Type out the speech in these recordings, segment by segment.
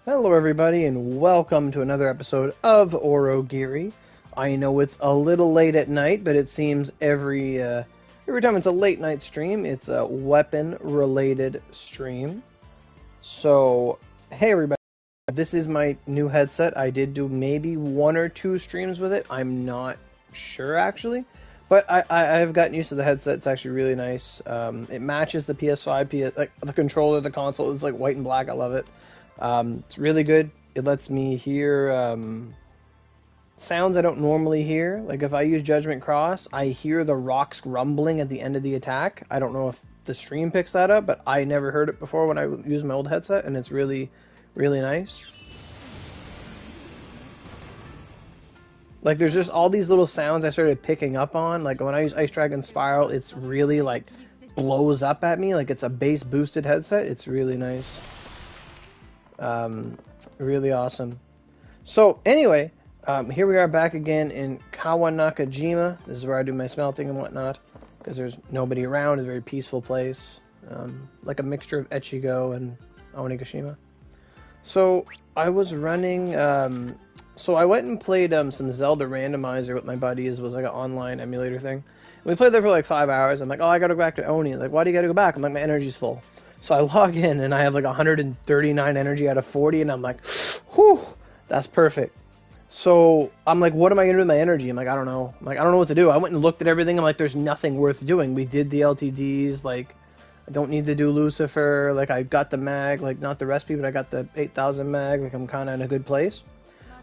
Hello everybody and welcome to another episode of Aurogiri. I know it's a little late at night, but it seems every time it's a late night stream, it's a weapon related stream. So, hey everybody, this is my new headset. I did do maybe one or two streams with it. I'm not sure actually, but I've gotten used to the headset. It's actually really nice. It matches the PS5, like the controller, the console is like white and black. I love it. It's really good. It lets me hear sounds I don't normally hear. Like if I use Judgment Cross, I hear the rocks rumbling at the end of the attack. I don't know if the stream picks that up, but I never heard it before when I used my old headset, and it's really, really nice. Like there's just all these little sounds I started picking up on. Like when I use Ice Dragon Spiral, it's really like blows up at me like it's a bass boosted headset. It's really nice. Really awesome. So anyway, here we are back again in Kawanakajima. This is where I do my smelting and whatnot, because there's nobody around. It's a very peaceful place, like a mixture of Echigo and Onigashima. So I was running, so I went and played some Zelda Randomizer with my buddies. It was like an online emulator thing. And we played there for like 5 hours. I'm like, oh, I gotta go back to Oni. Like, why do you gotta go back? I'm like, my energy's full. So I log in and I have like 139 energy out of 40, and I'm like, whew, that's perfect. So I'm like, what am I gonna do with my energy? I'm like, I don't know. I'm like, I don't know what to do. I went and looked at everything. I'm like, there's nothing worth doing. We did the LTDs. Like, I don't need to do Lucifer. Like, I got the mag. Like, not the recipe, but I got the 8,000 mag. Like, I'm kind of in a good place.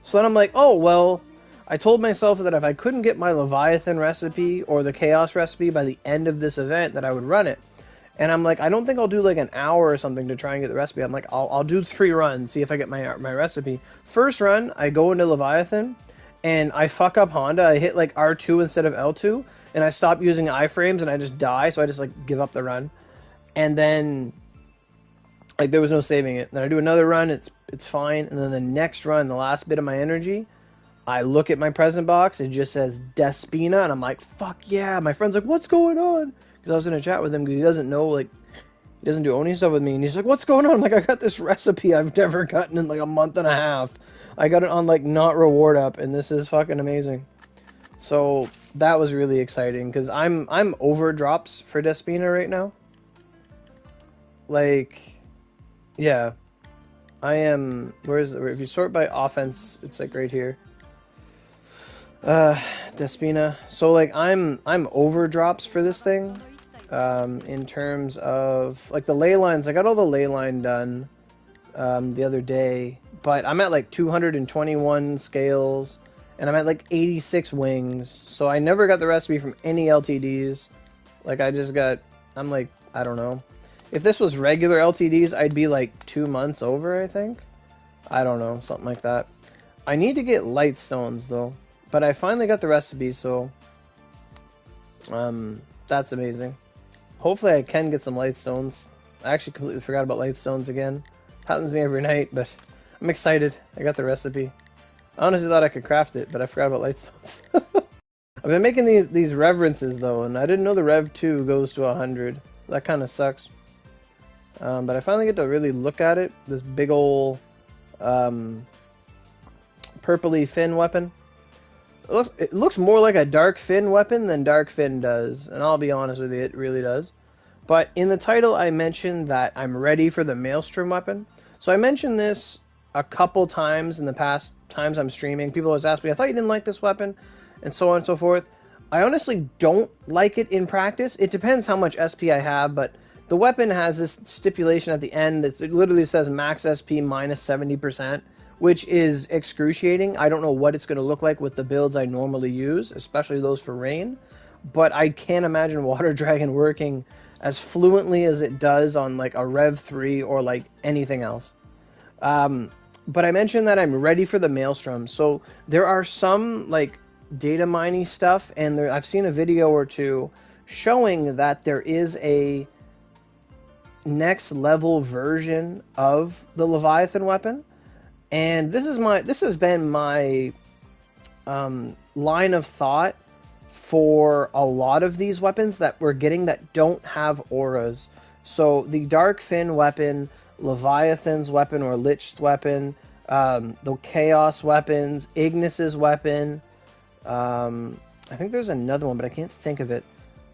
So then I'm like, oh well. I told myself that if I couldn't get my Leviathan recipe or the Chaos recipe by the end of this event, that I would run it. And I'm like, I don't think I'll do like an hour or something to try and get the recipe. I'm like, I'll do 3 runs, see if I get my recipe. First run, I go into Leviathan, and I fuck up Honda. I hit like R2 instead of L2, and I stop using iframes, and I just die, so I just like give up the run. And then, like, there was no saving it. Then I do another run, it's fine. And then the next run, the last bit of my energy, I look at my present box, it just says Despina, and I'm like, fuck yeah. My friend's like, what's going on? Because I was in a chat with him because he doesn't know, like, he doesn't do Oni stuff with me. And he's like, what's going on? I'm like, I got this recipe I've never gotten in like a month and a half. I got it on like not reward up, and this is fucking amazing. So that was really exciting because I'm over drops for Despina right now. Like, yeah, I am. If you sort by offense, it's like right here. Despina. So like I'm over drops for this thing. In terms of like the ley lines, I got all the ley line done the other day, but I'm at like 221 scales, and I'm at like 86 wings. So I never got the recipe from any LTDs. Like I'm like, I don't know. If this was regular LTDs, I'd be like 2 months over, I think. I don't know, something like that. I need to get light stones though, but I finally got the recipe, so that's amazing. Hopefully I can get some light stones. I actually completely forgot about light stones again. Happens to me every night, but I'm excited. I got the recipe. I honestly thought I could craft it, but I forgot about light stones. I've been making these reverences though, and I didn't know the Rev 2 goes to 100. That kind of sucks. But I finally get to really look at it. This big ol' purpley fin weapon. It looks more like a Dark Fin weapon than Dark Fin does, and I'll be honest with you, it really does. But in the title, I mentioned that I'm ready for the Maelstrom weapon. So I mentioned this a couple times in the past times I'm streaming. People always ask me, I thought you didn't like this weapon, and so on and so forth. I honestly don't like it in practice. It depends how much SP I have, but the weapon has this stipulation at the end that it literally says max SP minus 70%. Which is excruciating. I don't know what it's going to look like with the builds I normally use, especially those for rain. But I can't imagine Water Dragon working as fluently as it does on like a Rev 3 or like anything else. But I mentioned that I'm ready for the Maelstrom. So there are some like data mining stuff, and I've seen a video or two showing that there is a next level version of the Leviathan weapon. And this has been my line of thought for a lot of these weapons that we're getting that don't have auras. So the Dark Fin weapon Leviathan's weapon or Lich's weapon, the Chaos weapons, Ignis's weapon. I think there's another one, but I can't think of it.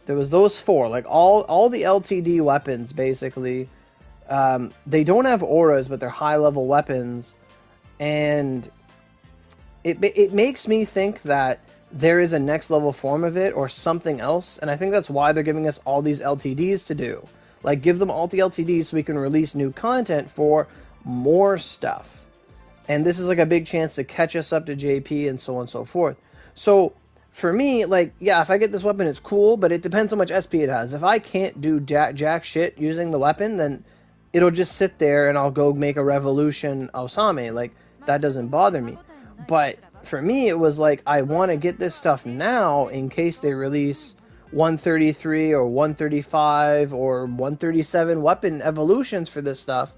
There was those four, like all the LTD weapons basically. They don't have auras, but they're high level weapons, and it makes me think that there is a next level form of it or something else, and I think that's why they're giving us all these LTDs to do. Like, give them all the LTDs so we can release new content for more stuff. And this is like a big chance to catch us up to JP and so on and so forth. So, for me, like, yeah, if I get this weapon, it's cool, but it depends how much SP it has. If I can't do jack shit using the weapon, then it'll just sit there and I'll go make a Revolution Osame. Like, that doesn't bother me. But for me, it was like, I want to get this stuff now in case they release 133 or 135 or 137 weapon evolutions for this stuff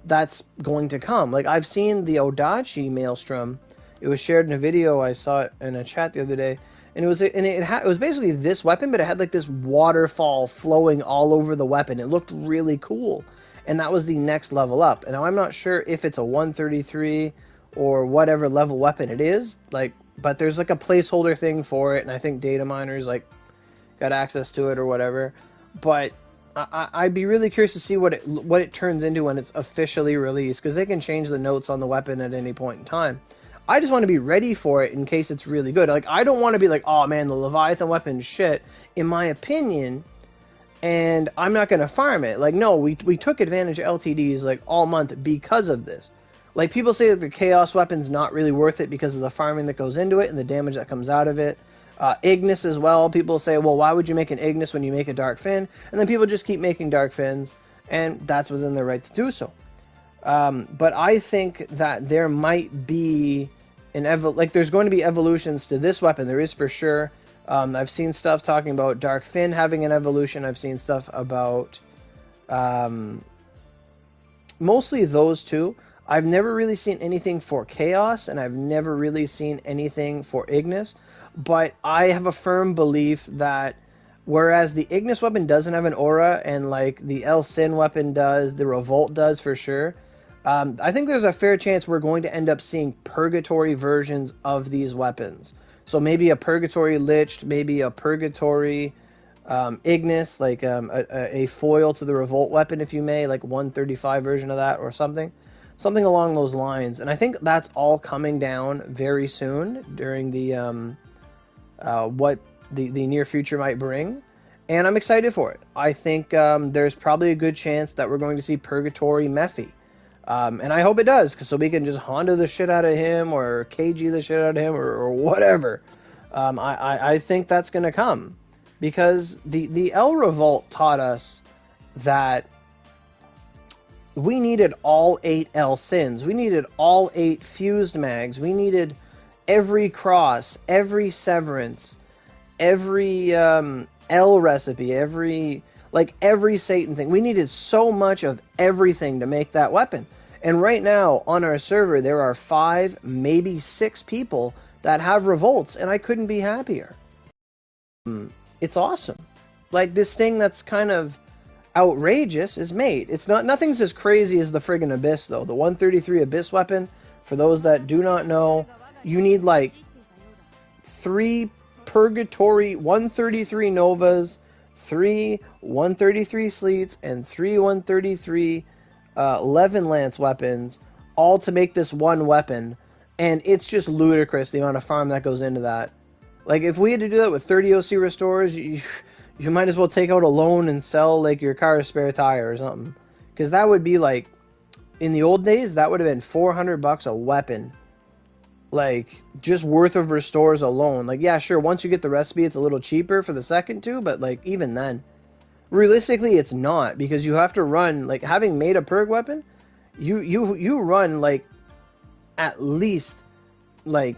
that's going to come. Like, I've seen the Odachi Maelstrom. It was shared in a video. I saw it in a chat the other day. And it was basically this weapon, but it had like this waterfall flowing all over the weapon. It looked really cool. And that was the next level up. And now I'm not sure if it's a 133 or whatever level weapon it is, like, but there's like a placeholder thing for it, and I think data miners like got access to it or whatever. But I'd be really curious to see what it turns into when it's officially released, because they can change the notes on the weapon at any point in time. I just want to be ready for it in case it's really good. Like, I don't want to be like, oh man, the Leviathan weapon's shit, in my opinion, and I'm not going to farm it. Like, no, we took advantage of LTDs like all month because of this. Like, people say that the Chaos weapon's not really worth it because of the farming that goes into it and the damage that comes out of it. Ignis as well. People say, well, why would you make an Ignis when you make a Dark Fin? And then people just keep making Dark Fins, and that's within their right to do so. But I think that there might be there's going to be evolutions to this weapon. There is for sure. I've seen stuff talking about Dark Fin having an evolution. I've seen stuff about mostly those two. I've never really seen anything for Chaos, and I've never really seen anything for Ignis, but I have a firm belief that whereas the Ignis weapon doesn't have an aura, and like the El Sin weapon does, the Revolt does for sure, I think there's a fair chance we're going to end up seeing Purgatory versions of these weapons. So maybe a Purgatory Lich, maybe a Purgatory Ignis, like a foil to the Revolt weapon, if you may, like 135 version of that or something. Something along those lines. And I think that's all coming down very soon during the what the near future might bring. And I'm excited for it. I think there's probably a good chance that we're going to see Purgatory Mephi. And I hope it does, so we can just Honda the shit out of him or KG the shit out of him or whatever. I think that's going to come. Because the El Revolt taught us that we needed all 8 El Sins. We needed all 8 fused mags. We needed every cross, every severance, every El recipe, every Satan thing. We needed so much of everything to make that weapon. And right now on our server there are 5, maybe 6 people that have revolts, and I couldn't be happier. It's awesome. Like, this thing that's kind of outrageous is made. Nothing's as crazy as the friggin' Abyss though. The 133 Abyss weapon, for those that do not know, you need like 3 Purgatory 133 Novas, 3 133 Sleets, and 3 133 Levin Lance weapons, all to make this one weapon. And it's just ludicrous the amount of farm that goes into that. Like, if we had to do that with 30 OC restores, you might as well take out a loan and sell like your car's spare tire or something. Because that would be like, in the old days, that would have been $400 a weapon. Like, just worth of restores alone. Like, yeah, sure, once you get the recipe, it's a little cheaper for the second two, but like, even then. Realistically, it's not, because you have to run, like, having made a Purg weapon, you run, like, at least, like,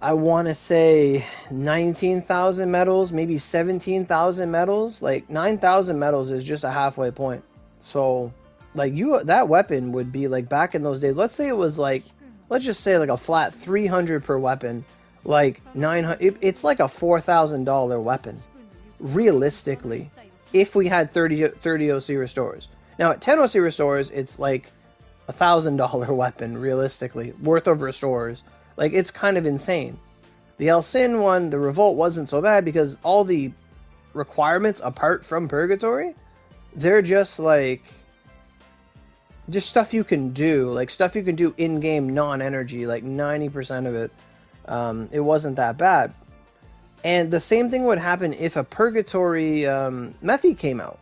I want to say 19,000 metals, maybe 17,000 metals. Like, 9,000 metals is just a halfway point. So, like, that weapon would be, like, back in those days, let's say it was, like, let's just say, like, a flat 300 per weapon, like, 900, it's like a $4,000 weapon, realistically, if we had 30 OC restores. Now at 10 OC restores, it's like $1,000 weapon, realistically, worth of restores. Like, it's kind of insane. The El Sin one, the Revolt, wasn't so bad because all the requirements apart from Purgatory, they're just like, just stuff you can do, like stuff you can do in-game non-energy, like 90% of it. It wasn't that bad. And the same thing would happen if a Purgatory Mephi came out.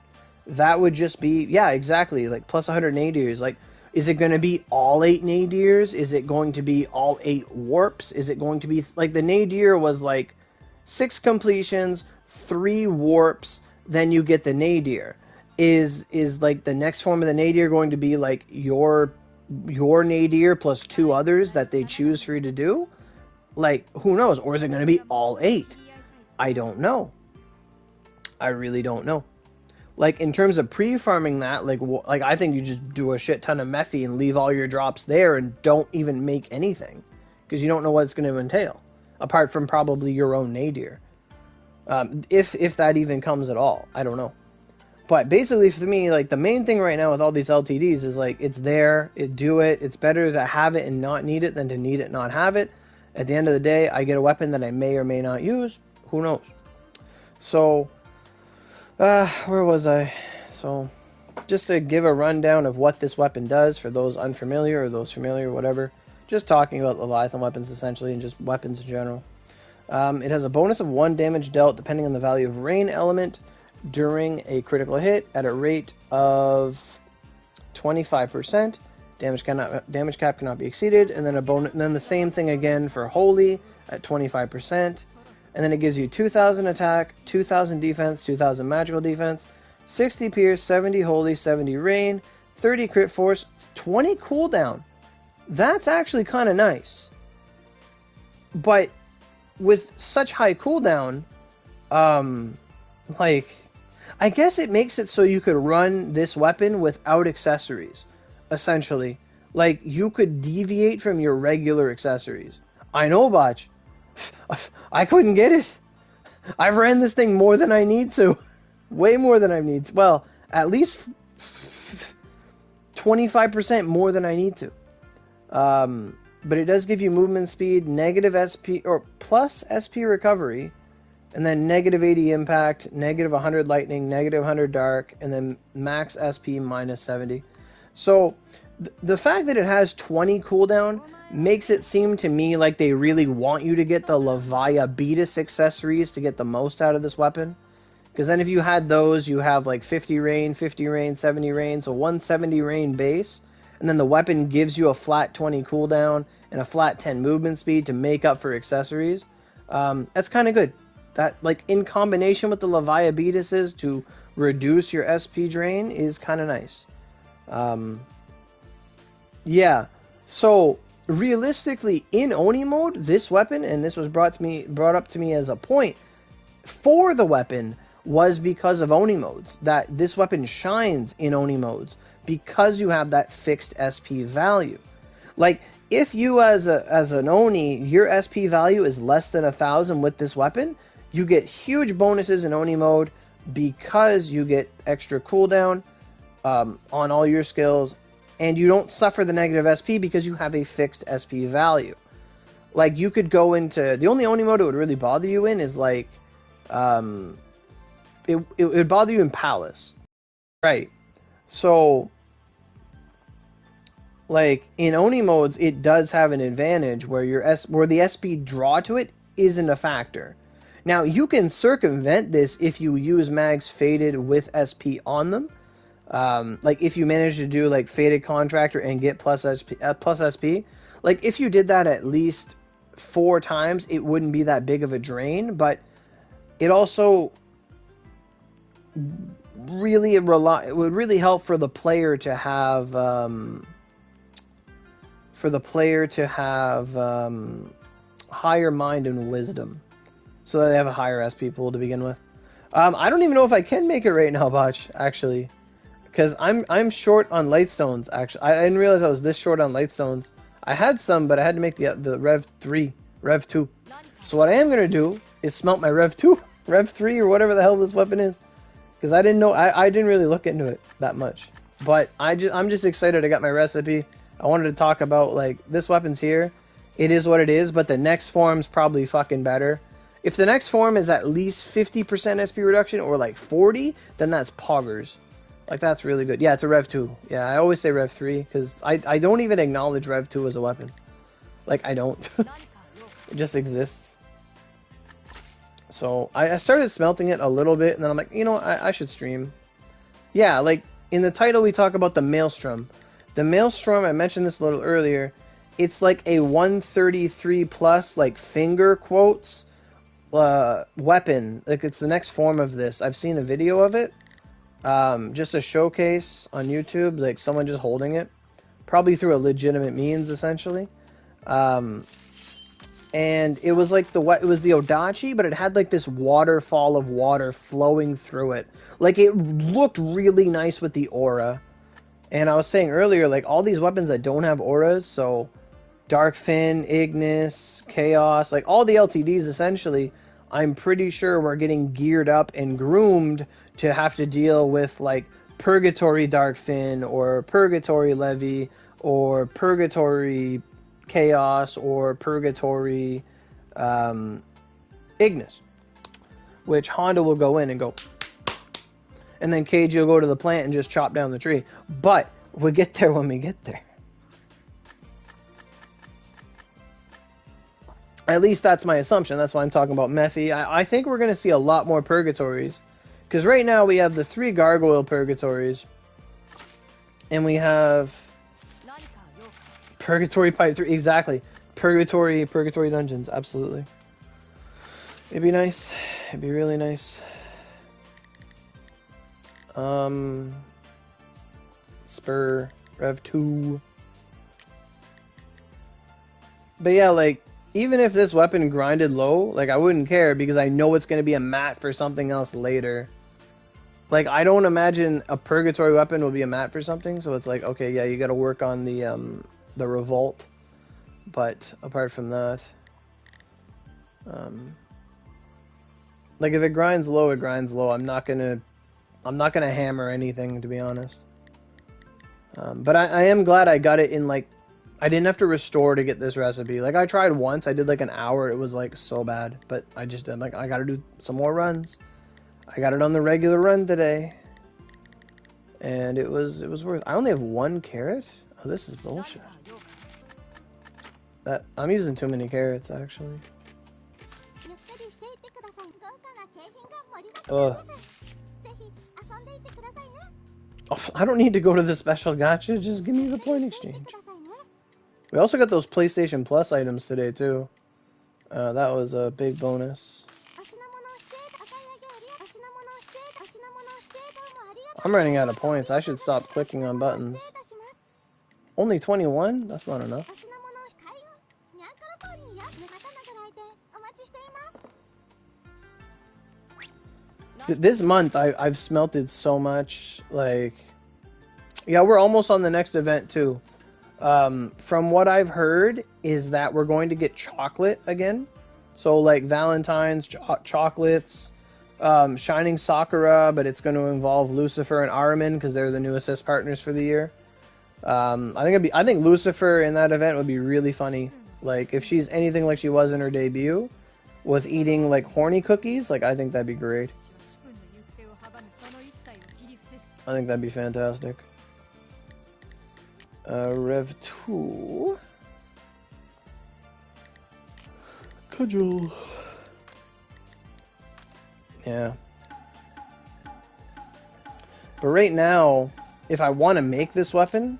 That would just be, yeah, exactly, like plus 100 nadirs. Like, is it going to be all 8 nadirs? Is it going to be all 8 warps? Is it going to be, like, the nadir was like 6 completions, 3 warps, then you get the nadir. Is like the next form of the nadir going to be like your nadir plus 2 others that they choose for you to do? Like, who knows? Or is it going to be all 8? I don't know. I really don't know. Like, in terms of pre-farming that, like I think you just do a shit ton of Mephi and leave all your drops there and don't even make anything. Because you don't know what it's going to entail. Apart from probably your own nadir. If that even comes at all. I don't know. But basically, for me, like, the main thing right now with all these LTDs is, like, it's there, do it. It's better to have it and not need it than to need it and not have it. At the end of the day, I get a weapon that I may or may not use. Who knows? So, where was I? So, just to give a rundown of what this weapon does for those unfamiliar or those familiar, whatever. Just talking about Leviathan weapons, essentially, and just weapons in general. It has a bonus of 1 damage dealt, depending on the value of rain element, during a critical hit at a rate of 25%. Damage cap cannot be exceeded, and then then the same thing again for Holy at 25%. And then it gives you 2,000 attack, 2,000 defense, 2,000 magical defense, 60 pierce, 70 holy, 70 rain, 30 crit force, 20 cooldown. That's actually kind of nice. But with such high cooldown, like, I guess it makes it so you could run this weapon without accessories, essentially. Like, you could deviate from your regular accessories. I know, Botch. I couldn't get it. I've ran this thing more than I need to. Way more than I need to. Well, at least 25% more than I need to. But it does give you movement speed, negative SP, or plus SP recovery, and then negative 80 impact, negative 100 lightning, negative 100 dark, and then max SP minus 70. So, the fact that it has 20 cooldown makes it seem to me like they really want you to get the Leviathan accessories to get the most out of this weapon. Because then if you had those, you have like 50 rain, 70 rain, so 170 rain base. And then the weapon gives you a flat 20 cooldown and a flat 10 movement speed to make up for accessories. That's kind of good. That, like, in combination with the Leviathan to reduce your SP drain is kind of nice. Yeah, so realistically, in Oni mode, this weapon, and this was brought up to me as a point for the weapon, was because of Oni modes. That this weapon shines in Oni modes because you have that fixed SP value. Like, if you as an Oni, your SP value is less than 1,000 with this weapon, you get huge bonuses in Oni mode because you get extra cooldown on all your skills. And you don't suffer the negative SP because you have a fixed SP value. Like, you could go into... The only Oni mode it would really bother you in is, like... It would bother you in Palace. Right. So... Like, in Oni modes, it does have an advantage where where the SP draw to it isn't a factor. Now, you can circumvent this if you use mags faded with SP on them. Like, if you manage to do, like, Faded Contractor and get plus SP, like, if you did that at least 4 times, it wouldn't be that big of a drain, but it also really it would really help for the player to have, higher mind and wisdom, so that they have a higher SP pool to begin with. I don't even know if I can make it right now, Botch, actually. Because I'm short on Lightstones, actually. I didn't realize I was this short on Lightstones. I had some, but I had to make the Rev 2. So what I am going to do is smelt my Rev 2, Rev 3, or whatever the hell this weapon is. Because I didn't know, I didn't really look into it that much. But I'm just excited I got my recipe. I wanted to talk about, like, this weapon's here. It is what it is, but the next form's probably fucking better. If the next form is at least 50% SP reduction or like 40, then that's poggers. Like, that's really good. Yeah, it's a Rev 2. Yeah, I always say Rev 3 because I don't even acknowledge Rev 2 as a weapon. Like, I don't. It just exists. So I started smelting it a little bit, and then I'm like, you know, I should stream. Yeah, like in the title we talk about the Maelstrom. The Maelstrom, I mentioned this a little earlier, it's like a 133 plus, like finger quotes, weapon. Like it's the next form of this. I've seen a video of it. Just a showcase on YouTube, like someone just holding it. Probably through a legitimate means, essentially. And it was like it was the Odachi, but it had like this waterfall of water flowing through it. Like it looked really nice with the aura. And I was saying earlier, like all these weapons that don't have auras, so Dark Fin, Ignis, Chaos, like all the LTDs essentially, I'm pretty sure we're getting geared up and groomed to have to deal with like Purgatory Dark Fin or Purgatory Levy or Purgatory Chaos or Purgatory Ignis, which Honda will go in and go, and then Keiji will go to the plant and just chop down the tree. But we'll get there when we get there. At least that's my assumption. That's why I'm talking about Mephi. I think we're going to see a lot more Purgatories. Because right now we have the 3 Gargoyle Purgatories. And we have Purgatory Pipe 3. Exactly. Purgatory Dungeons. Absolutely. It'd be nice. It'd be really nice. Spur. Rev 2. But yeah, like, even if this weapon grinded low, like, I wouldn't care because I know it's going to be a mat for something else later. Like, I don't imagine a Purgatory weapon will be a mat for something, so it's like, okay, yeah, you got to work on the Revolt. But apart from that, like, if it grinds low, it grinds low. I'm not gonna hammer anything, to be honest. But I am glad I got it in, like, I didn't have to restore to get this recipe. Like, I tried once. I did, like, an hour. It was, like, so bad. But I just did, like, I gotta do some more runs. I got it on the regular run today. And it was worth... I only have 1 carrot? Oh, this is bullshit. I'm using too many carrots, actually. Ugh. Oh, I don't need to go to the special gacha. Just give me the point exchange. We also got those PlayStation Plus items today, too. That was a big bonus. I'm running out of points. I should stop clicking on buttons. Only 21? That's not enough. This month, I've smelted so much. Like, yeah, we're almost on the next event, too. From what I've heard is that we're going to get chocolate again. So like Valentine's chocolates, Shining Sakura, but it's going to involve Lucifer and Aramin because they're the new assist partners for the year. I think Lucifer in that event would be really funny. Like if she's anything like she was in her debut, with eating like horny cookies, like I think that'd be great. I think that'd be fantastic. Rev 2. Cudgel. Yeah. But right now, if I want to make this weapon,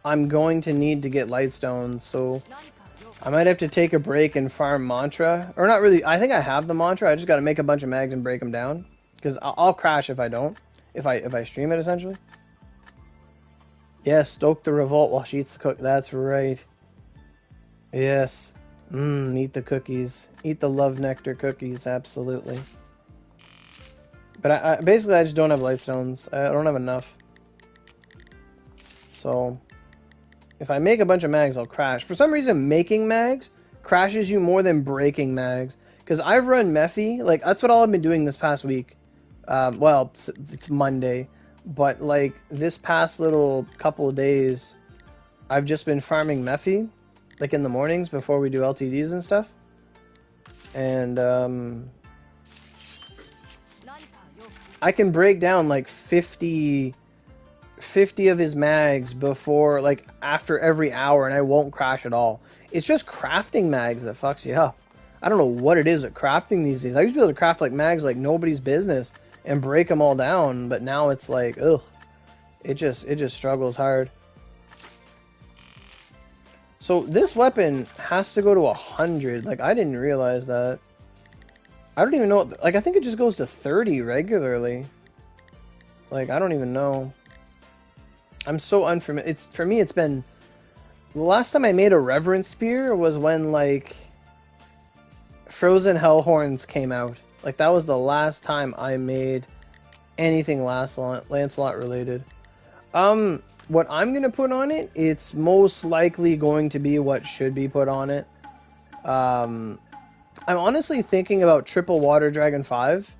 I'm going to need to get Lightstones, so I might have to take a break and farm Mantra. Or not really, I think I have the Mantra, I just gotta make a bunch of mags and break them down. Because I'll crash if I don't. If I stream it, essentially. Yes, stoke the revolt while she eats the cook. That's right. Yes. Eat the cookies. Eat the love nectar cookies, absolutely. But basically I just don't have Lightstones. I don't have enough. So, if I make a bunch of mags, I'll crash. For some reason, making mags crashes you more than breaking mags. Because I've run Mephi, like, that's what all I've been doing this past week. Well, it's Monday. But like this past little couple of days, I've just been farming Mephi, like in the mornings before we do LTDs and stuff. And I can break down like 50 of his mags before, like after every hour, and I won't crash at all. It's just crafting mags that fucks you up. I don't know what it is with crafting these days. I used to be able to craft like mags like nobody's business and break them all down, but now it's like, ugh, it just struggles hard. So this weapon has to go to 100. Like, I didn't realize that. I don't even know. Like, I think it just goes to 30 regularly. Like, I don't even know. I'm so unfamiliar. For me, it's been... The last time I made a Reverend Spear was when, like, Frozen Hellhorns came out. Like, that was the last time I made anything Lancelot related. What I'm going to put on it, it's most likely going to be what should be put on it. I'm honestly thinking about Triple Water Dragon 5,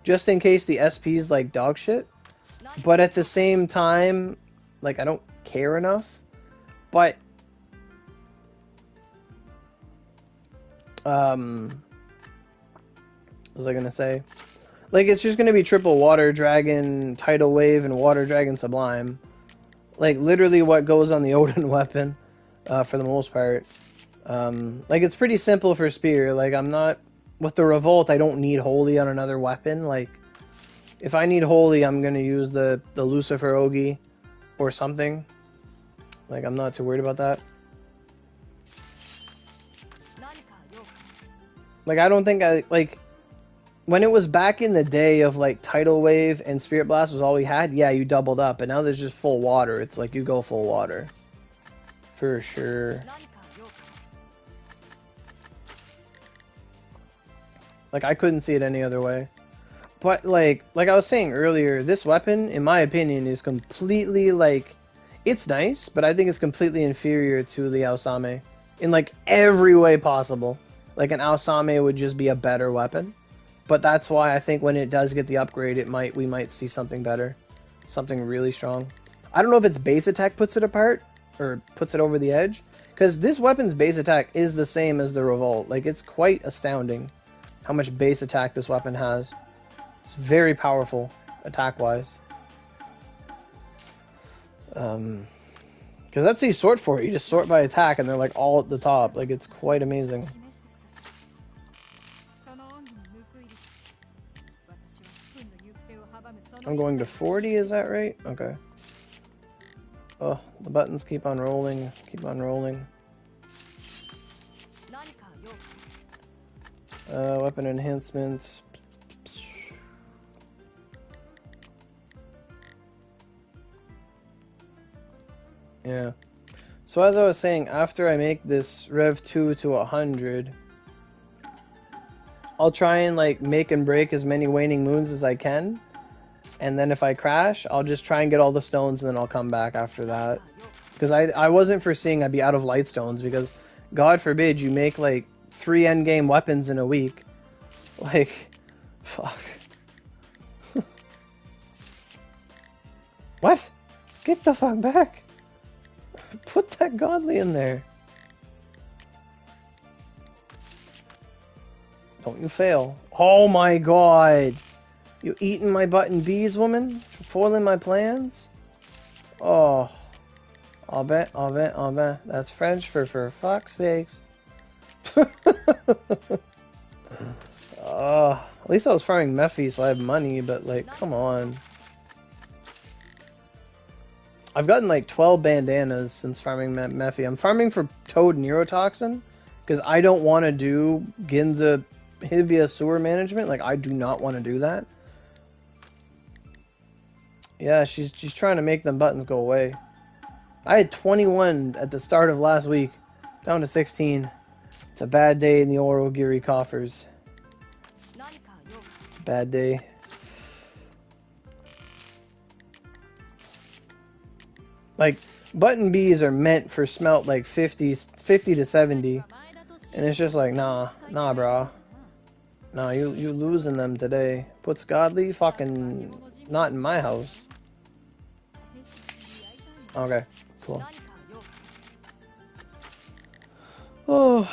just in case the SP's like dog shit. But at the same time, like, I don't care enough. But, what was I going to say? Like, it's just going to be Triple Water Dragon, Tidal Wave, and Water Dragon Sublime. Like, literally what goes on the Odin weapon, for the most part. Like, it's pretty simple for Spear. Like, I'm not... With the Revolt, I don't need Holy on another weapon. Like, if I need Holy, I'm going to use the Lucifer Ogi or something. Like, I'm not too worried about that. Like, I don't think I... Like, when it was back in the day of, like, Tidal Wave and Spirit Blast was all we had, yeah, you doubled up. But now there's just full water. It's like, you go full water. For sure. Like, I couldn't see it any other way. But, like I was saying earlier, this weapon, in my opinion, is completely, like... It's nice, but I think it's completely inferior to the Aosame. In, like, every way possible. Like, an Aosame would just be a better weapon. But that's why I think when it does get the upgrade, we might see something better. Something really strong. I don't know if its base attack puts it apart, or puts it over the edge. Because this weapon's base attack is the same as the Revolt. Like, it's quite astounding how much base attack this weapon has. It's very powerful, attack-wise. Because that's how you sort for it. You just sort by attack, and they're, like, all at the top. Like, it's quite amazing. I'm going to 40, is that right? Okay. Oh, the buttons keep on rolling, keep on rolling. Weapon enhancements. Yeah. So as I was saying, after I make this Rev 2 to 100, I'll try and like make and break as many waning moons as I can. And then if I crash, I'll just try and get all the stones, and then I'll come back after that. Because I wasn't foreseeing I'd be out of light stones, because God forbid you make like 3 endgame weapons in a week. Like, fuck. What? Get the fuck back. Put that godly in there. Don't you fail. Oh my god. You eating my button bees, woman? Foiling my plans? Oh. I'll bet. That's French for fuck's sakes. At least I was farming Mephi, so I have money, but like, come on. I've gotten like 12 bandanas since farming Mephi. I'm farming for Toad Neurotoxin, because I don't want to do Ginza Hibia sewer management. Like, I do not want to do that. Yeah, she's trying to make them buttons go away. I had 21 at the start of last week, down to 16. It's a bad day in the Aurogiri coffers. It's a bad day. Like, button bees are meant for smelt like 50 to 70. And it's just like, nah, bro. Nah, you losing them today. Puts godly fucking not in my house. Okay, cool. Oh,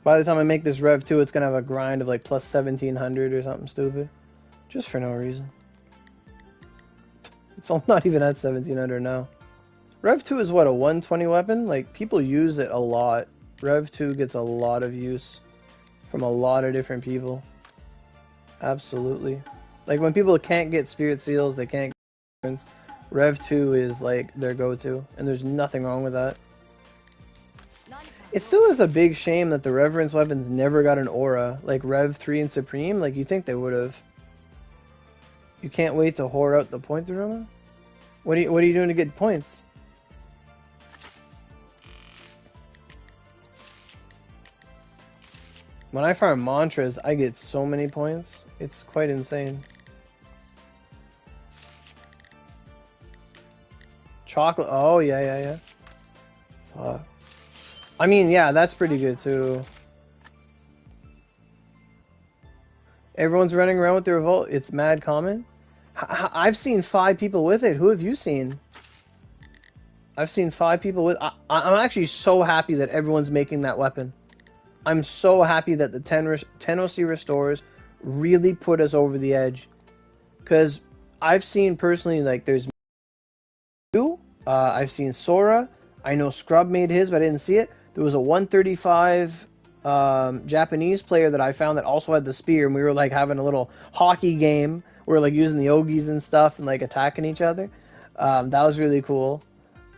by the time I make this Rev 2, it's gonna have a grind of like plus 1700 or something stupid. Just for no reason. It's not even at 1700 now. Rev 2 is what, a 120 weapon? Like, people use it a lot. Rev 2 gets a lot of use from a lot of different people. Absolutely. Like, when people can't get Spirit Seals, they can't get weapons, Rev 2 is like their go-to, and there's nothing wrong with that. It still is a big shame that the Reverence weapons never got an aura, like Rev 3 and Supreme. Like, you think they would have. You can't wait to whore out the point aroma? What are you doing to get points? When I farm mantras, I get so many points. It's quite insane. Chocolate. Oh, yeah. Fuck. I mean, yeah, that's pretty good too. Everyone's running around with the revolt. It's mad common. I've seen 5 people with it. Who have you seen? I've seen 5 people with. I'm actually so happy that everyone's making that weapon. I'm so happy that the 10 OC restores really put us over the edge. Because I've seen personally, like, there's you. I've seen Sora. I know Scrub made his, but I didn't see it. There was a 135 Japanese player that I found that also had the spear, and we were like having a little hockey game. We were like using the Ogis and stuff and like attacking each other. That was really cool.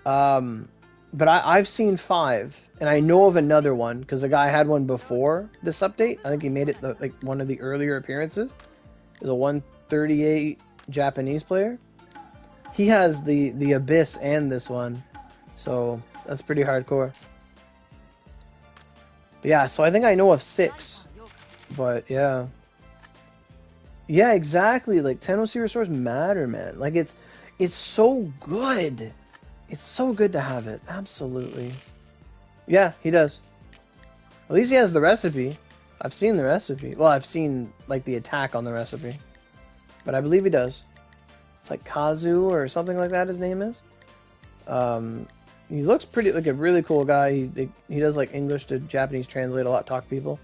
But I've seen 5, and I know of another one because the guy had one before this update. I think he made it like one of the earlier appearances. There's a 138 Japanese player. He has the Abyss and this one, so that's pretty hardcore. But yeah, so I think I know of 6, but yeah. Yeah, exactly. Like 10 OC restores matter, man. Like it's so good. It's so good to have it. Absolutely. Yeah, he does. At least he has the recipe. I've seen the recipe. Well, I've seen like the attack on the recipe. But I believe he does. It's like Kazu or something like that his name is. He looks pretty like a really cool guy. He does like English to Japanese translate a lot, talk to people.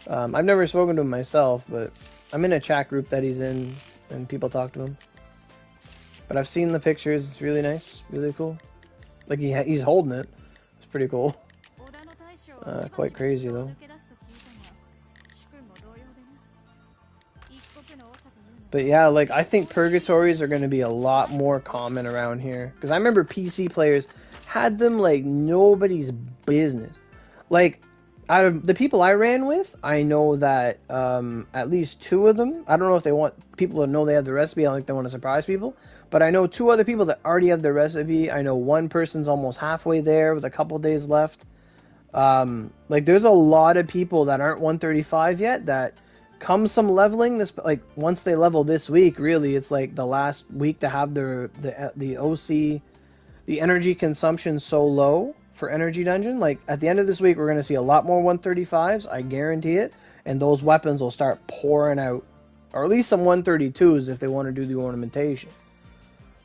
I've never spoken to him myself, but I'm in a chat group that he's in and people talk to him. But I've seen the pictures. It's really nice, really cool. Like he's holding it. It's pretty cool. Quite crazy though. But yeah, like I think purgatories are going to be a lot more common around here. Because I remember PC players had them like nobody's business. Like out of the people I ran with, I know that at least 2 of them, I don't know if they want people to know they have the recipe. I don't think they want to surprise people. But I know 2 other people that already have the recipe. I know one person's almost halfway there with a couple days left. Like there's a lot of people that aren't 135 yet that come some leveling this, like once they level this week, really it's like the last week to have the OC, the energy consumption so low for energy dungeon. Like at the end of this week we're going to see a lot more 135s, I guarantee it, and those weapons will start pouring out, or at least some 132s if they want to do the ornamentation.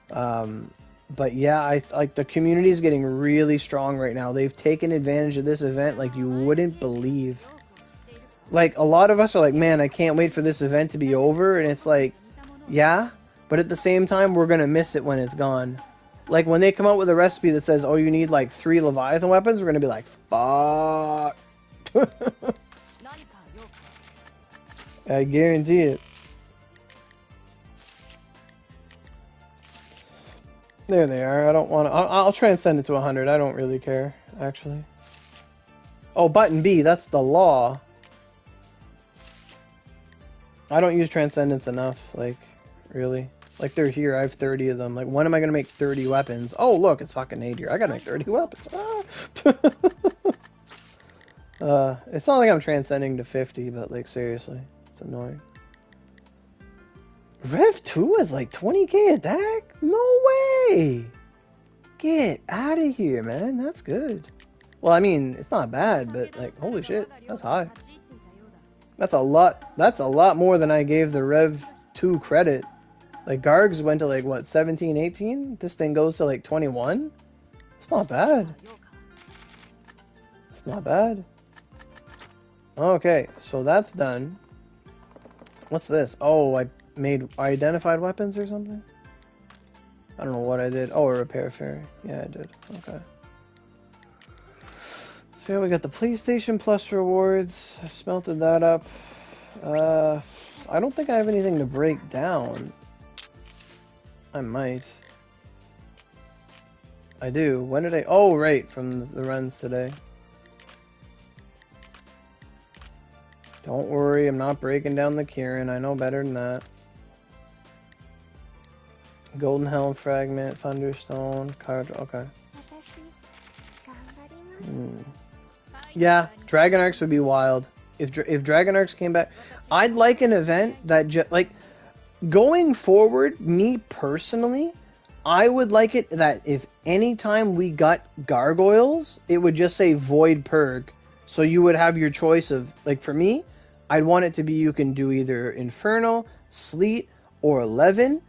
But yeah, I like the community is getting really strong right now. They've taken advantage of this event like you wouldn't believe. Like, a lot of us are like, man, I can't wait for this event to be over. And it's like, yeah, but at the same time, we're going to miss it when it's gone. Like, when they come out with a recipe that says, oh, you need like 3 Leviathan weapons, we're going to be like, fuck. I guarantee it. There they are. I don't want to... I'll transcend it to 100. I don't really care, actually. Oh, button B. That's the law. I don't use Transcendence enough, like, really. Like, they're here, I have 30 of them. Like, when am I gonna make 30 weapons? Oh, look, it's fucking 8 here. I gotta make 30 weapons. Ah! It's not like I'm transcending to 50, but, like, seriously. It's annoying. Rev 2 is, like, 20k attack? No way! Get out of here, man. That's good. Well, I mean, it's not bad, but, like, holy shit, that's high. That's a lot more than I gave the Rev 2 credit. Like, Gargs went to, like, what, 17, 18? This thing goes to, like, 21? It's not bad. It's not bad. Okay, so that's done. What's this? Oh, I identified weapons or something? I don't know what I did. Oh, a repair fairy. Yeah, I did. Okay. So yeah, we got the PlayStation Plus rewards. I smelted that up. I don't think I have anything to break down. I might. I do. When did I... Oh, right, from the runs today. Don't worry, I'm not breaking down the Kieran. I know better than that. Golden Helm Fragment, Thunderstone, card. Okay. Yeah, Dragon Arcs would be wild. If Dragon Arcs came back, I'd like an event that like going forward. Me personally, I would like it that if anytime we got gargoyles, it would just say Void Purg, so you would have your choice of, like, for me, I'd want it to be you can do either Inferno, Sleet, or 11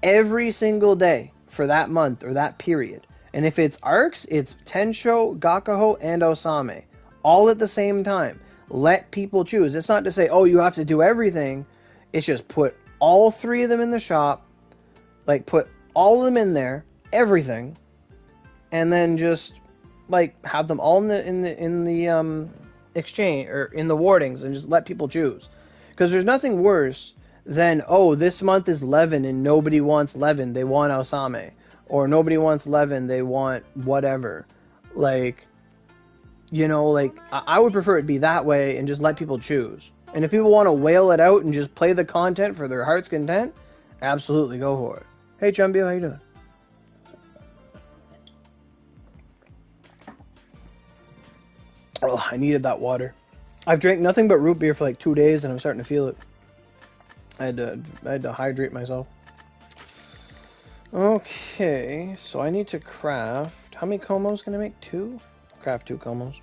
every single day for that month or that period. And if it's arcs, it's Tensho, Gakuho, and Osame. All at the same time. Let people choose. It's not to say, oh, you have to do everything. It's just put all 3 of them in the shop. Like, put all of them in there. Everything. And then just, like, have them all in the exchange, or in the wardings, and just let people choose. Because there's nothing worse than, oh, this month is Levin and nobody wants Levin, they want Osame. Or nobody wants Levin, they want whatever. Like, you know, like, I would prefer it be that way and just let people choose. And if people want to wail it out and just play the content for their heart's content, absolutely go for it. Hey, Chumbio, how you doing? Oh, I needed that water. I've drank nothing but root beer for like 2 days and I'm starting to feel it. I had to hydrate myself. Okay, so I need to craft... How many Komos can I make? 2? Craft 2 Komos.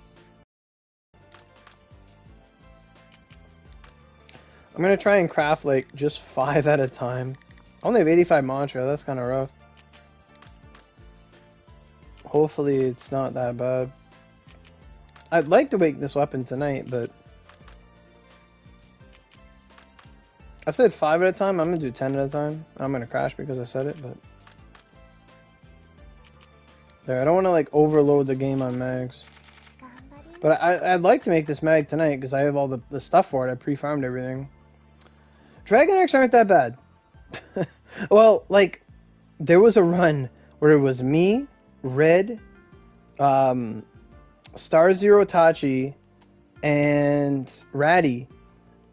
I'm gonna try and craft, like, just 5 at a time. I only have 85 mantra, that's kind of rough. Hopefully it's not that bad. I'd like to make this weapon tonight, but... I said 5 at a time, I'm gonna do 10 at a time. I'm gonna crash because I said it, but... There, I don't want to, like, overload the game on mags. But I'd like to make this mag tonight, because I have all the stuff for it. I pre-farmed everything. Dragon Arcs aren't that bad. Well, like, there was a run where it was me, Red, Star Zero Tachi, and Ratty.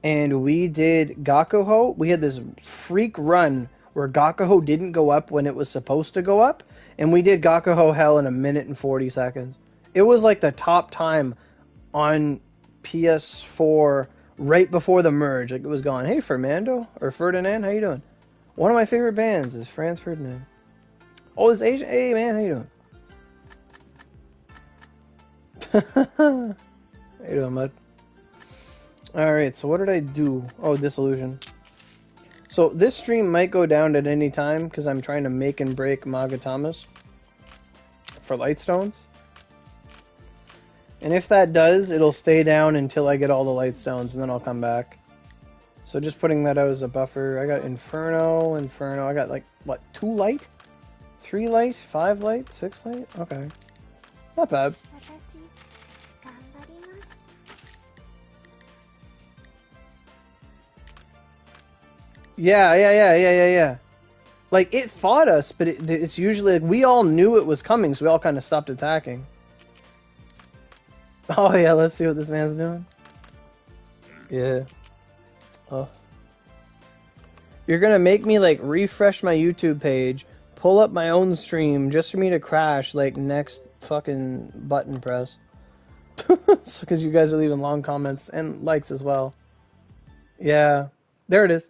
And we did Gakuho. We had this freak run where Gakuho didn't go up when it was supposed to go up. And we did Gakuho Hell in 1 minute and 40 seconds. It was like the top time on PS4 right before the merge. Like, it was gone. Hey, Fernando, or Ferdinand, how you doing? One of my favorite bands is Franz Ferdinand. Oh, it's Asian. Hey, man, how you doing? How you doing, bud? Alright, so what did I do? Oh, Disillusion. So this stream might go down at any time because I'm trying to make and break Magatamas for Lightstones. And if that does, it'll stay down until I get all the Lightstones and then I'll come back. So just putting that out as a buffer. I got Inferno. I got, like, what, 2 light? 3 light? 5 light? 6 light? Okay. Not bad. Yeah. Like, it fought us, but it's usually, like, we all knew it was coming, so we all kind of stopped attacking. Oh, yeah, let's see what this man's doing. Yeah. Oh. You're gonna make me, like, refresh my YouTube page, pull up my own stream, just for me to crash, like, next fucking button press. Because you guys are leaving long comments, and likes as well. Yeah. There it is.